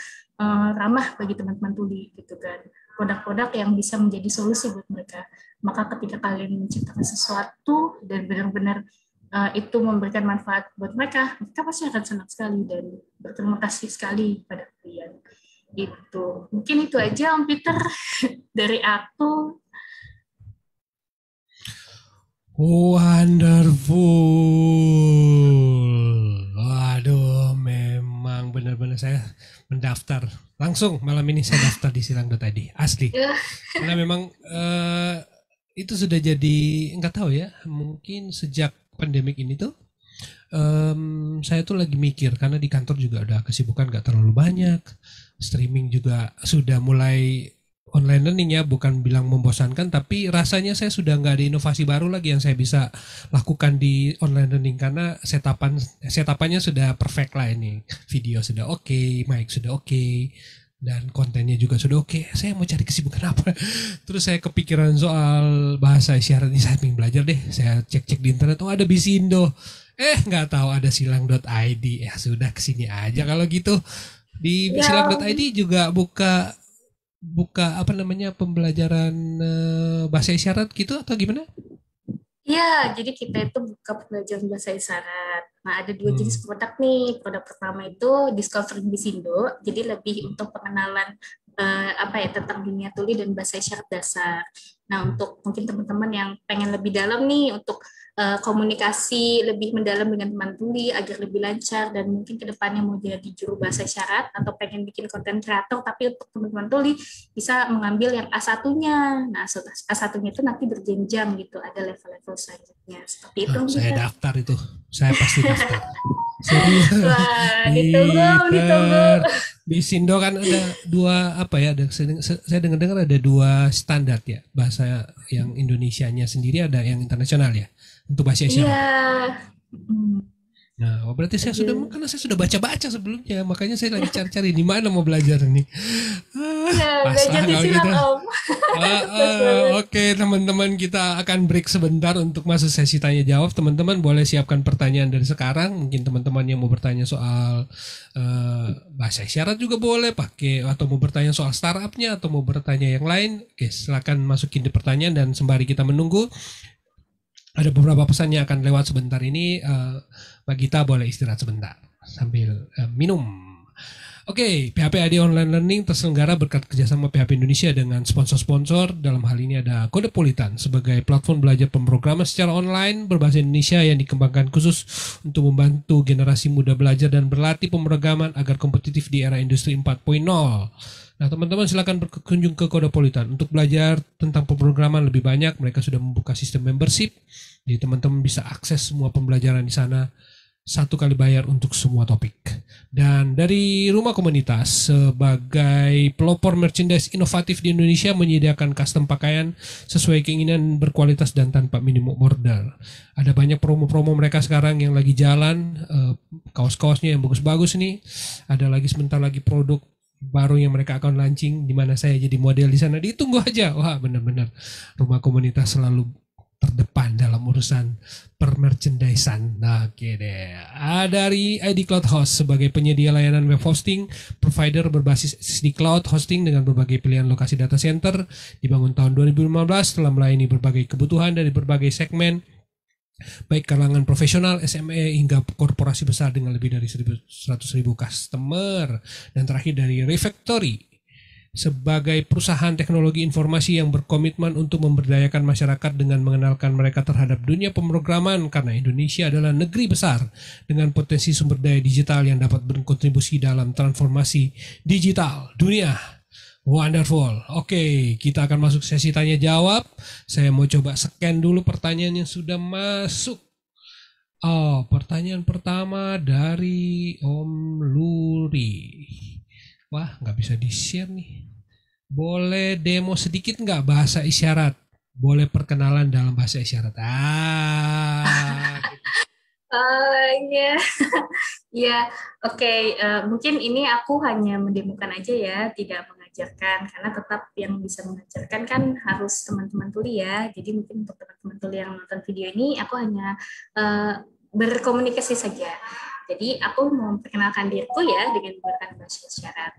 ramah bagi teman-teman tuli gitu kan. Produk-produk yang bisa menjadi solusi buat mereka. Maka ketika kalian menciptakan sesuatu dan benar-benar itu memberikan manfaat buat mereka pasti akan senang sekali dan berterima kasih sekali pada kalian. Itu mungkin itu aja Om Peter dari aku. Wonderful. Waduh, memang benar-benar saya mendaftar. Langsung malam ini saya daftar di silang.id. Asli. Karena memang itu sudah jadi, nggak tahu ya, mungkin sejak pandemik ini tuh saya tuh lagi mikir, karena di kantor juga udah kesibukan gak terlalu banyak, streaming juga sudah mulai online learning ya, bukan bilang membosankan, tapi rasanya saya sudah nggak ada inovasi baru lagi yang saya bisa lakukan di online learning, karena setapannya sudah perfect lah ini, video sudah oke, mic sudah oke, dan kontennya juga sudah oke. Saya mau cari kesibukan apa? Terus saya kepikiran soal bahasa isyarat ini, saya ingin belajar deh. Saya cek-cek di internet, oh ada Bisindo. Nggak tahu ada silang.id. Ya sudah, kesini aja kalau gitu. Di silang.id juga buka apa namanya, pembelajaran bahasa isyarat gitu atau gimana? Iya, jadi kita itu buka pembelajaran bahasa isyarat. Nah, ada dua jenis produk nih. Produk pertama itu Discovering Bisindo, jadi lebih untuk pengenalan tentang dunia tuli dan bahasa isyarat dasar. Nah, untuk mungkin teman-teman yang pengen lebih dalam nih, untuk komunikasi lebih mendalam dengan teman tuli agar lebih lancar, dan mungkin kedepannya mau jadi juru bahasa isyarat atau pengen bikin konten kreator, tapi untuk teman-teman tuli bisa mengambil yang A1-nya. Nah, A1-nya itu nanti berjenjang gitu, ada level-level selanjutnya. Seperti itu. Saya daftar itu. Saya pasti daftar. Wah, ditunggu. Di Sindo kan ada dua saya dengar ada dua standar ya, bahasa yang Indonesianya sendiri, ada yang internasional ya untuk bahasa isyarat. Iya. Nah, berarti saya karena saya sudah baca-baca sebelumnya, makanya saya lagi cari-cari di mana mau belajar nih. Belajar di Silang, Om. Oke, teman-teman, kita akan break sebentar untuk masuk sesi tanya jawab. Teman-teman boleh siapkan pertanyaan dari sekarang. Mungkin teman-teman yang mau bertanya soal bahasa isyarat juga boleh pakai, atau mau bertanya soal startupnya, atau mau bertanya yang lain. Oke, silakan masukin di pertanyaan, dan sembari kita menunggu, Ada beberapa pesan yang akan lewat sebentar ini. Mbak Gita boleh istirahat sebentar sambil minum. Oke, PHP ID Online Learning terselenggara berkat kerjasama PHP Indonesia dengan sponsor-sponsor. Dalam hal ini ada Kodepolitan sebagai platform belajar pemrograman secara online berbahasa Indonesia yang dikembangkan khusus untuk membantu generasi muda belajar dan berlatih pemrograman agar kompetitif di era industri 4.0. Nah, teman-teman silakan berkunjung ke Kodepolitan untuk belajar tentang pemrograman lebih banyak. Mereka sudah membuka sistem membership, jadi teman-teman bisa akses semua pembelajaran di sana. 1 kali bayar untuk semua topik. Dan dari Rumah Komunitas sebagai pelopor merchandise inovatif di Indonesia menyediakan custom pakaian sesuai keinginan berkualitas dan tanpa minimum order. Ada banyak promo-promo mereka sekarang yang lagi jalan, kaos-kaosnya yang bagus-bagus nih. Ada lagi sebentar lagi produk baru yang mereka akan launching di mana saya jadi model di sana. Ditunggu aja. Wah, benar-benar Rumah Komunitas selalu terdepan dalam urusan permerchandisan. Nah, oke deh. Dari ID Cloud Host sebagai penyedia layanan web hosting, provider berbasis SSD Cloud Hosting dengan berbagai pilihan lokasi data center, dibangun tahun 2015 telah melayani berbagai kebutuhan dari berbagai segmen, baik kalangan profesional, SME, hingga korporasi besar dengan lebih dari 100.000 customer. Dan terakhir dari Refactory sebagai perusahaan teknologi informasi yang berkomitmen untuk memberdayakan masyarakat dengan mengenalkan mereka terhadap dunia pemrograman, karena Indonesia adalah negeri besar dengan potensi sumber daya digital yang dapat berkontribusi dalam transformasi digital dunia. Wonderful. Oke, kita akan masuk sesi tanya jawab. Saya mau coba scan dulu pertanyaan yang sudah masuk. Oh, pertanyaan pertama dari Om Luri. Wah, nggak bisa di-share nih. Boleh demo sedikit nggak bahasa isyarat? Boleh perkenalan dalam bahasa isyarat. Ya, ya, oke. Mungkin ini aku hanya mendemokan aja ya, tidak mengajarkan, karena tetap yang bisa mengajarkan kan harus teman-teman tuli ya. Jadi mungkin untuk teman-teman tuli yang nonton video ini, aku hanya berkomunikasi saja. Jadi aku mau memperkenalkan diriku ya dengan menggunakan bahasa isyarat.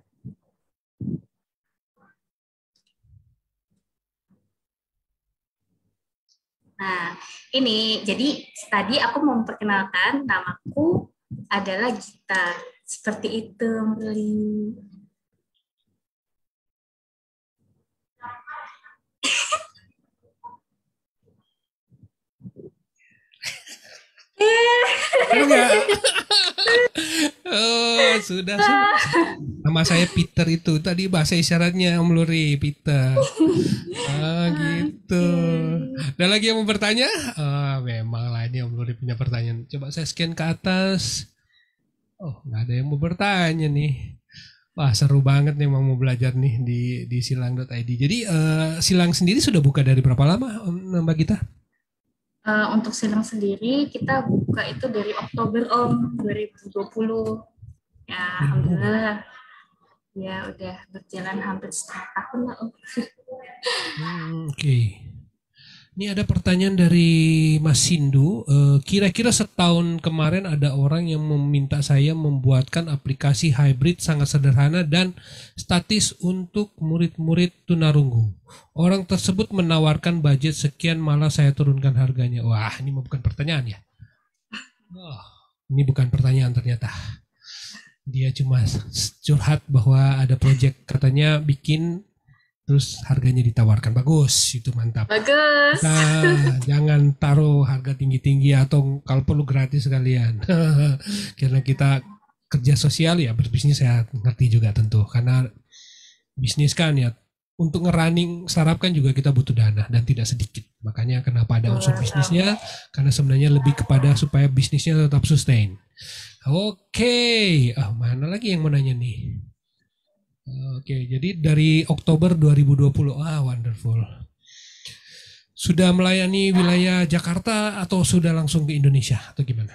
Nah, ini jadi tadi aku mau memperkenalkan, namaku adalah Gita. Seperti itu, Meli. Enggak. Oh, sudah. Nama saya Peter itu. Tadi bahasa isyaratnya Om Luri, Peter. Gitu. Ada lagi yang mau bertanya? Memang lah ini Om Luri punya pertanyaan. Coba saya scan ke atas. Oh, nggak ada yang mau bertanya nih. Wah, seru banget nih mau belajar nih di silang.id. Jadi silang sendiri sudah buka dari berapa lama, Mbak Gita? Untuk silang sendiri kita buka itu dari Oktober Om 2020. Ya, alhamdulillah. Ya udah berjalan hampir setengah tahun lah Om. Oke. Ini ada pertanyaan dari Mas Sindu. Kira-kira setahun kemarin ada orang yang meminta saya membuatkan aplikasi hybrid sangat sederhana dan statis untuk murid-murid tunarunggu. Orang tersebut menawarkan budget sekian, malah saya turunkan harganya. Wah, ini bukan pertanyaan ya? Oh, ini bukan pertanyaan ternyata. Dia cuma curhat bahwa ada project katanya bikin, terus harganya ditawarkan. Bagus, itu mantap. Bagus. Nah, jangan taruh harga tinggi-tinggi atau kalau perlu gratis sekalian. Karena kita kerja sosial ya, berbisnis saya ngerti juga tentu. Karena bisnis kan ya, untuk ngerunning startup kan juga kita butuh dana dan tidak sedikit. Makanya kenapa ada unsur bisnisnya, karena sebenarnya lebih kepada supaya bisnisnya tetap sustain. Oke, mana lagi yang mau nanya nih? Oke, jadi dari Oktober 2020, wonderful. Sudah melayani wilayah Jakarta atau sudah langsung ke Indonesia atau gimana?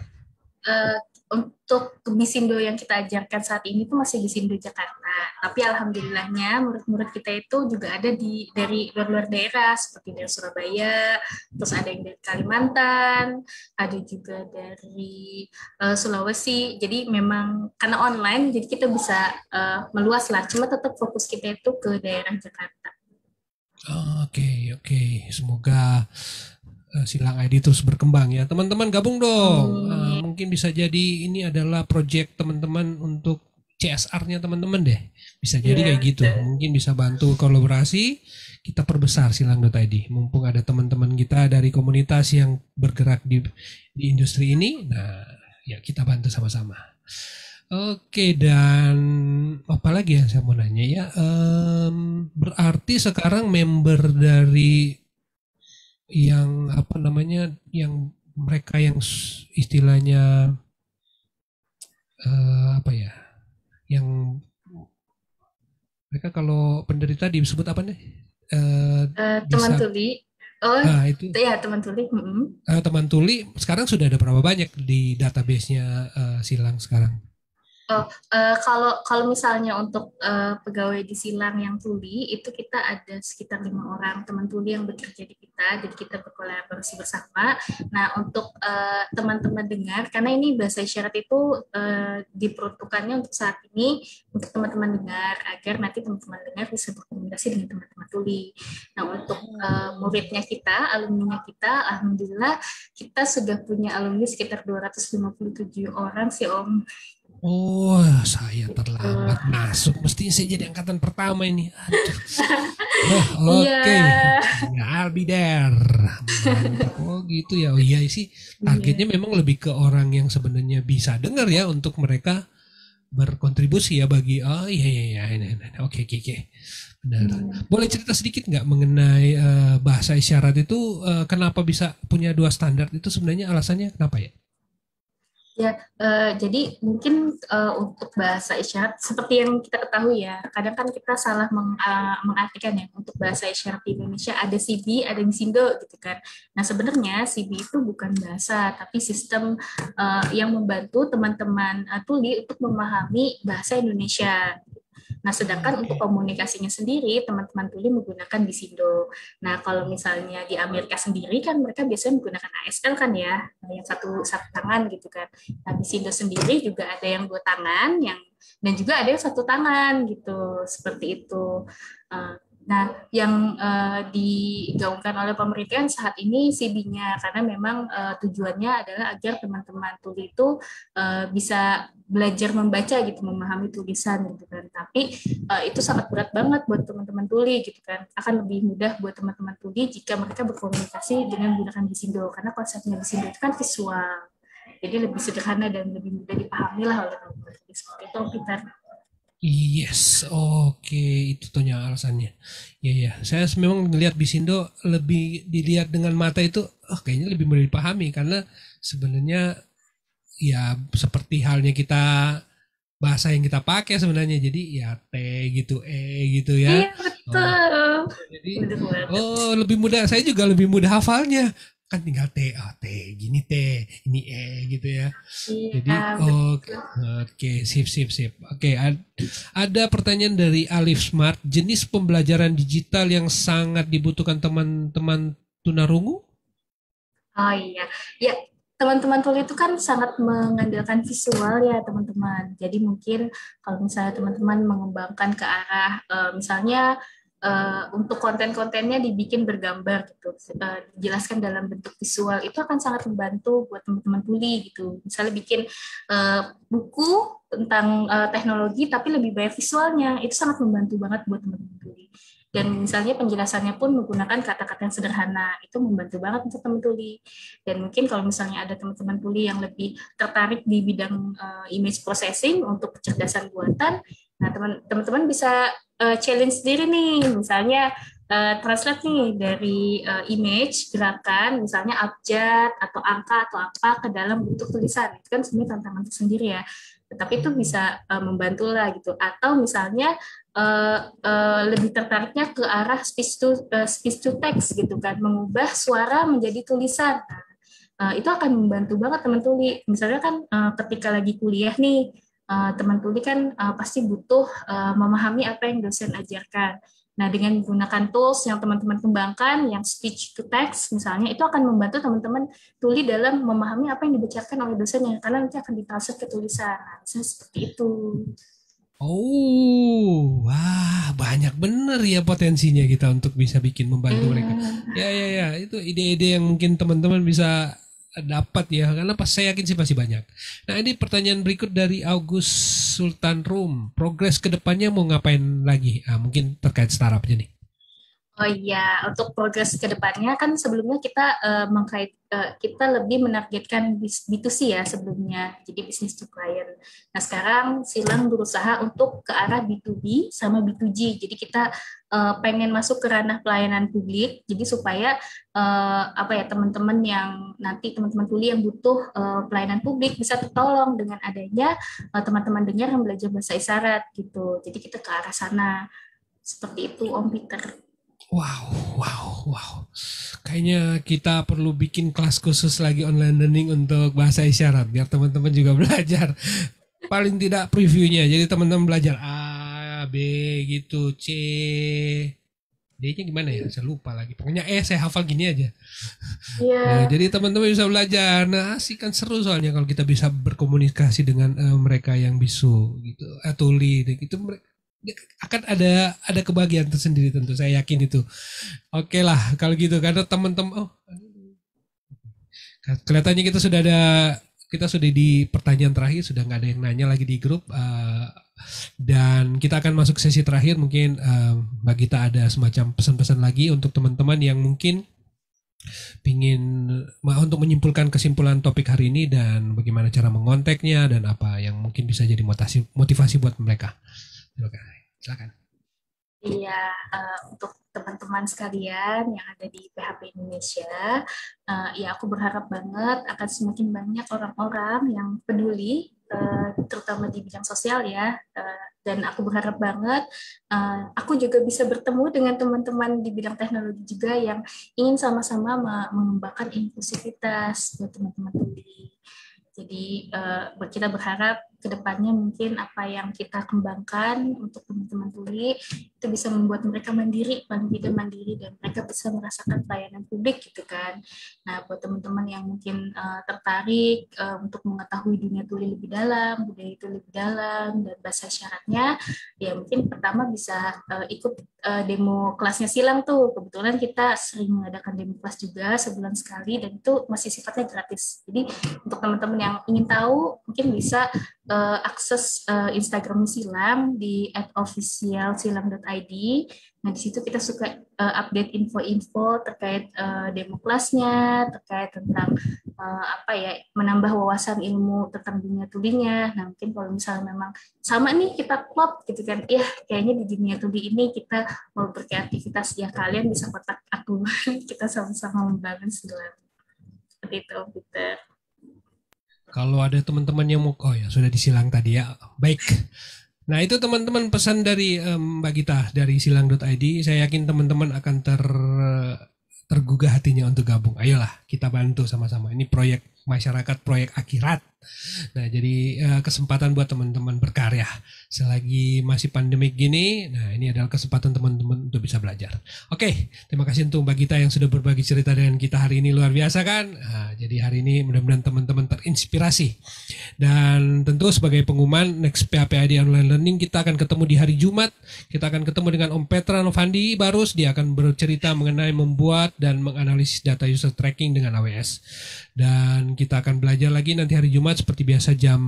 Untuk Bisindo yang kita ajarkan saat ini tuh masih Bisindo Jakarta. Tapi alhamdulillahnya murid-murid kita itu juga ada dari luar-luar daerah seperti dari Surabaya, terus ada yang dari Kalimantan, ada juga dari Sulawesi. Jadi memang karena online, jadi kita bisa meluas lah. Cuma tetap fokus kita itu ke daerah Jakarta. Oke. Semoga Silang ID terus berkembang ya. Teman-teman gabung dong. Amin. Mungkin bisa jadi ini adalah project teman-teman untuk CSR-nya teman-teman deh. Bisa jadi Iya, kayak gitu. betul. Mungkin bisa bantu kolaborasi. Kita perbesar silang.id. Mumpung ada teman-teman kita dari komunitas yang bergerak di industri ini. Nah, ya kita bantu sama-sama. Oke, dan apa lagi yang saya mau nanya ya? Berarti sekarang member dari yang apa namanya, yang mereka yang istilahnya apa ya, yang mereka kalau penderita disebut apa nih? Teman Bisa tuli. Oh, itu ya teman tuli. teman tuli sekarang sudah ada berapa banyak di database-nya Silang sekarang? Oh, kalau kalau misalnya untuk pegawai di Silang yang tuli itu kita ada sekitar 5 orang teman tuli yang bekerja di kita, jadi kita berkolaborasi bersama. Nah, untuk teman-teman dengar, karena ini bahasa isyarat itu diperuntukannya untuk saat ini untuk teman-teman dengar agar nanti teman-teman dengar bisa berkomunikasi dengan teman-teman tuli. Nah, untuk muridnya kita, alumninya kita, alhamdulillah kita sudah punya alumni sekitar 257 orang sih Om. Oh, saya Gitu. terlambat masuk. Mestinya saya jadi angkatan pertama ini. Aduh. Iya. Oke. Ya, I'll be there. Mantap. Oh gitu ya. Oh iya sih. Targetnya Iya. memang lebih ke orang yang sebenarnya bisa dengar ya, untuk mereka berkontribusi ya bagi. Oh iya iya iya. Oke oke oke. Benar. Hmm. Boleh cerita sedikit nggak mengenai bahasa isyarat itu, kenapa bisa punya dua standar itu, sebenarnya alasannya kenapa ya? Ya, jadi mungkin untuk bahasa isyarat seperti yang kita ketahui ya, kadang kan kita salah mengartikan ya untuk bahasa isyarat di Indonesia ada CB, ada Misindo gitu kan. Nah sebenarnya CB itu bukan bahasa, tapi sistem yang membantu teman-teman tuli untuk memahami bahasa Indonesia. Nah, sedangkan untuk Oke. komunikasinya sendiri, teman-teman tuli menggunakan Bisindo. Nah, kalau misalnya di Amerika sendiri kan mereka biasanya menggunakan ASL kan ya, yang satu satu tangan gitu kan. Nah, Bisindo sendiri juga ada yang 2 tangan, yang dan juga ada yang 1 tangan gitu, seperti itu. Nah, yang digaungkan oleh pemerintah saat ini CB-nya karena memang tujuannya adalah agar teman-teman tuli itu bisa belajar membaca gitu, memahami tulisan gitu kan. Tapi itu sangat berat banget buat teman-teman tuli gitu kan. Akan lebih mudah buat teman-teman tuli jika mereka berkomunikasi dengan menggunakan Bisindo karena konsepnya Bisindo itu kan visual. Jadi lebih sederhana dan lebih mudah dipahami lah oleh teman-teman tuli seperti itu, Peter. Yes, oke, itu tuhnya alasannya. Ya ya, saya memang ngelihat Bisindo lebih dilihat dengan mata itu, oh kayaknya lebih mudah dipahami karena sebenarnya ya seperti halnya kita bahasa yang kita pakai sebenarnya. Jadi ya T gitu, gitu ya. Iya, Oh, betul. jadi Bener banget. oh lebih mudah. Saya juga lebih mudah hafalnya. Kan tinggal T, oh T, gini T, ini gitu ya. Iya, Jadi oke, betul. oke, sip sip sip. Oke, ada pertanyaan dari Alif Smart, jenis pembelajaran digital yang sangat dibutuhkan teman-teman tunarungu? Oh iya, ya teman-teman tuli itu kan sangat mengandalkan visual ya teman-teman. Jadi mungkin kalau misalnya teman-teman mengembangkan ke arah misalnya untuk konten-kontennya dibikin bergambar gitu, dijelaskan dalam bentuk visual itu akan sangat membantu buat teman-teman tuli gitu. Misalnya bikin buku tentang teknologi tapi lebih banyak visualnya, itu sangat membantu banget buat teman-teman tuli. Dan misalnya penjelasannya pun menggunakan kata-kata yang sederhana, itu membantu banget untuk teman tuli. Dan mungkin kalau misalnya ada teman-teman tuli yang lebih tertarik di bidang image processing untuk kecerdasan buatan, nah teman-teman bisa challenge sendiri nih, misalnya translate nih dari image gerakan, misalnya abjad atau angka atau apa ke dalam bentuk tulisan. Itu kan sebenarnya tantangan tersendiri ya. Tapi itu bisa membantu lah gitu. Atau misalnya lebih tertariknya ke arah speech to text gitu kan, mengubah suara menjadi tulisan. Nah, itu akan membantu banget teman tuli. Misalnya kan ketika lagi kuliah nih, teman tuli kan pasti butuh memahami apa yang dosen ajarkan. Nah, dengan menggunakan tools yang teman-teman kembangkan, yang speech to text misalnya, itu akan membantu teman-teman tuli dalam memahami apa yang dibacakan oleh dosennya, karena nanti akan ditranslate ke tulisan. Nah, misalnya seperti itu. Oh, wah banyak bener bener ya potensinya kita untuk bisa bikin membantu mereka. Ya, itu ide-ide yang mungkin teman-teman bisa dapat ya, karena pas saya yakin sih pasti banyak. Nah, ini pertanyaan berikut dari August Sultan Rum. Progres kedepannya mau ngapain lagi? Mungkin terkait startup aja nih. Oh iya, untuk progres ke depannya kan sebelumnya kita kita lebih menargetkan B2C ya sebelumnya, jadi business to client. Nah sekarang Silang berusaha untuk ke arah B2B sama B2G. Jadi kita pengen masuk ke ranah pelayanan publik. Jadi supaya teman-teman yang nanti teman-teman tuli yang butuh pelayanan publik bisa tertolong dengan adanya teman-teman dengar yang belajar bahasa isyarat gitu. Jadi kita ke arah sana. Seperti itu Om Peter. Wow. Kayaknya kita perlu bikin kelas khusus lagi online learning untuk bahasa isyarat biar teman-teman juga belajar. Paling tidak previewnya. Jadi teman-teman belajar A, B gitu, C. D-nya gimana ya? Saya lupa lagi. Pokoknya saya hafal gini aja. Yeah. Nah, jadi teman-teman bisa belajar. Nah, asik kan seru soalnya kalau kita bisa berkomunikasi dengan mereka yang bisu gitu, tuli gitu. Akan ada kebahagiaan tersendiri tentu, saya yakin itu. Oke lah kalau gitu, karena teman-teman kelihatannya kita sudah di pertanyaan terakhir, sudah nggak ada yang nanya lagi di grup, dan kita akan masuk sesi terakhir. Mungkin Mbak Gita ada semacam pesan-pesan lagi untuk teman-teman yang mungkin pingin untuk menyimpulkan kesimpulan topik hari ini dan bagaimana cara mengontaknya dan apa yang mungkin bisa jadi motivasi buat mereka. Silakan. Iya, untuk teman-teman sekalian yang ada di PHP Indonesia, ya aku berharap banget akan semakin banyak orang-orang yang peduli, terutama di bidang sosial ya. Dan aku berharap banget aku juga bisa bertemu dengan teman-teman di bidang teknologi juga yang ingin sama-sama mengembangkan inklusivitas buat teman-teman tuli. Jadi kita berharap kedepannya mungkin apa yang kita kembangkan untuk teman-teman tuli itu bisa membuat mereka mandiri dan mereka bisa merasakan pelayanan publik gitu kan. Nah buat teman-teman yang mungkin tertarik untuk mengetahui dunia tuli lebih dalam, budaya itu lebih dalam dan bahasa isyaratnya, ya mungkin pertama bisa ikut demo kelasnya Silang tuh. Kebetulan kita sering mengadakan demo kelas juga sebulan sekali dan itu masih sifatnya gratis. Jadi untuk teman-teman yang ingin tahu mungkin bisa akses Instagram Silang di @officialsilang.id. Nah, di situ kita suka update info-info terkait demo kelasnya, terkait tentang menambah wawasan ilmu tentang dunia tulinya. Nah, mungkin kalau misalnya memang sama nih kita klop gitu kan, ya kayaknya di dunia tuli ini kita mau berkreativitas, ya kalian bisa kontak aku. Kita sama-sama membangun Silang. Seperti itu, Peter. Kalau ada teman-teman yang mau, sudah disilang tadi ya, baik. Nah itu teman-teman pesan dari Mbak Gita dari silang.id. Saya yakin teman-teman akan tergugah hatinya untuk gabung. Ayolah kita bantu sama-sama. Ini proyek masyarakat, proyek akhirat. Nah jadi kesempatan buat teman-teman berkarya selagi masih pandemik gini. Nah ini adalah kesempatan teman-teman untuk bisa belajar. Oke, terima kasih untuk Mbak Gita yang sudah berbagi cerita dengan kita hari ini, luar biasa kan. Nah, jadi hari ini mudah-mudahan teman-teman terinspirasi. Dan tentu sebagai pengumuman next PHPID Online Learning kita akan ketemu di hari Jumat. Kita akan ketemu dengan Om Petra Novandi Barus. Dia akan bercerita mengenai membuat dan menganalisis data user tracking dengan AWS. Dan kita akan belajar lagi nanti hari Jumat seperti biasa jam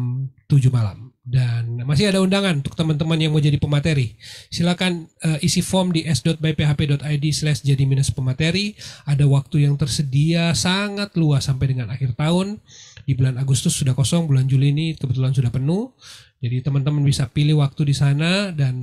7 malam. Dan masih ada undangan untuk teman-teman yang mau jadi pemateri. Silakan isi form di s.byphp.id/jadi-pemateri. Ada waktu yang tersedia sangat luas sampai dengan akhir tahun. Di bulan Agustus sudah kosong, bulan Juli ini kebetulan sudah penuh. Jadi teman-teman bisa pilih waktu di sana dan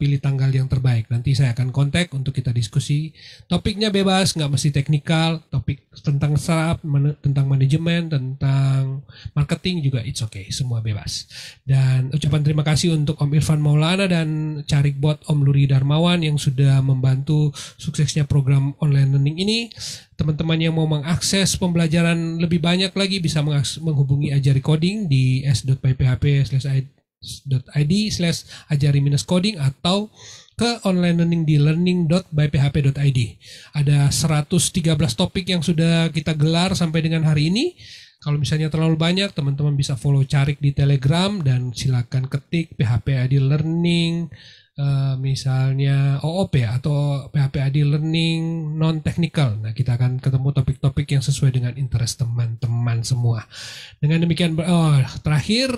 pilih tanggal yang terbaik. Nanti saya akan kontak untuk kita diskusi. Topiknya bebas, nggak mesti teknikal. Topik tentang startup, tentang manajemen, tentang marketing juga it's okay. Semua bebas. Dan ucapan terima kasih untuk Om Irfan Maulana dan Carikbot Om Luri Darmawan yang sudah membantu suksesnya program online learning ini. Teman-teman yang mau mengakses pembelajaran lebih banyak lagi bisa menghubungi Ajari Coding di s.byphp.id/ajari-coding atau ke online learning di learning.byphp.id. Ada 113 topik yang sudah kita gelar sampai dengan hari ini. Kalau misalnya terlalu banyak, teman-teman bisa follow Carik di Telegram dan silakan ketik PHP ID Learning misalnya OOP ya, atau PHP-AD Learning non-technical. Nah, kita akan ketemu topik-topik yang sesuai dengan interest teman-teman semua. Dengan demikian, terakhir,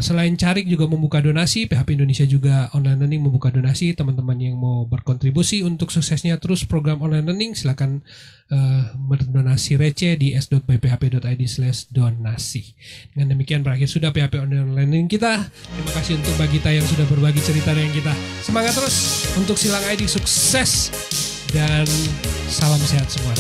selain Carik juga membuka donasi, PHP Indonesia juga online learning membuka donasi. Teman-teman yang mau berkontribusi untuk suksesnya terus program online learning, silakan berdonasi receh di s.byphp.id/donasi. Dengan demikian berakhir sudah PHP online learning kita. Terima kasih untuk Bagita yang sudah berbagi cerita dengan kita. Semangat terus untuk Silang ID, sukses dan salam sehat semua.